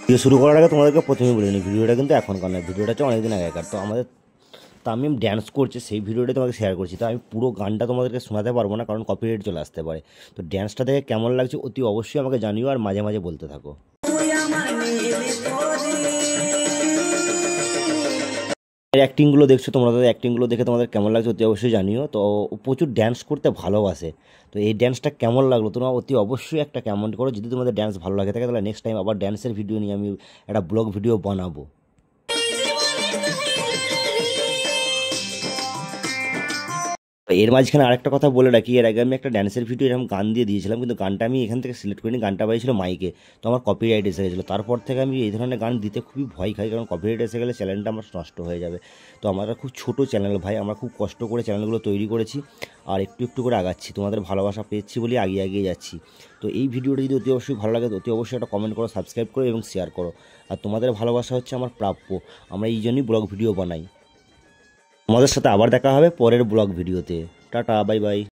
Video শুরু করার আগে তোমাদেরকে প্রথমেই বলে নিই, ভিডিওটা কিন্তু এখনকার নয়, ভিডিওটা হচ্ছে অনেকদিন আগেকার। তো আমাদের তামিম ড্যান্স করছে, সেই ভিডিওটা তোমাকে শেয়ার করছি। তো আমি পুরো গানটা তোমাদেরকে শোনাতে পারবো না, কারণ কপিরাইট চলে আসতে পারে। তো ড্যান্সটা দেখে কেমন লাগছে অতি অবশ্যই আমাকে জানিও, আর মাঝে মাঝে বলতে থাকো। এর অ্যাক্টিংগুলো দেখছো তোমরা, তাদের অ্যাক্টিংগুলো দেখে তোমাদের কেমন লাগছে অতি অবশ্যই জানিও। তো ও প্রচুর ড্যান্স করতে ভালোবাসে। তো এই ড্যান্সটা কেমন লাগলো তোমরা অতি অবশ্যই একটা কমেন্ট করো। যদি তোমাদের ড্যান্স ভালো লাগে থাকে, তাহলে নেক্সট টাইম আবার ড্যান্সের ভিডিও নিয়ে আমি একটা ব্লগ ভিডিও বানাবো। এর মাঝখানে আরেকটা কথা বলে রাখি, এর আগে আমি একটা ড্যান্সের ভিডিও এরকম গান দিয়ে দিয়েছিলাম, কিন্তু গানটা আমি এখান থেকে সিলেক্ট করিনি, গানটা বাজছিল মাইকে। তো আমার কপিরাইট এসে গেছিলো। তারপর থেকে আমি এই ধরনের গান দিতে খুবই ভয় খাই, কারণ কপিরাইট এসে গেলে চ্যানেলটা আমার নষ্ট হয়ে যাবে। তো আমরা খুব ছোটো চ্যানেল ভাই, আমরা খুব কষ্ট করে চ্যানেলগুলো তৈরি করেছি, আর একটু একটু করে আগাচ্ছি, তোমাদের ভালোবাসা পেয়েছি বলে এগিয়ে এগিয়ে যাচ্ছি। তো এই ভিডিওটা যদি অতি অবশ্যই ভালো লাগে, অতি অবশ্যই একটা কমেন্ট করো, সাবস্ক্রাইব করো এবং শেয়ার করো। আর তোমাদের ভালোবাসা হচ্ছে আমার প্রাপ্য, আমরা এই জন্যই ব্লগ ভিডিও বানাই। তোমাদের সাথে আবার দেখা হবে পরের ব্লগ ভিডিওতে। Tata, bye bye.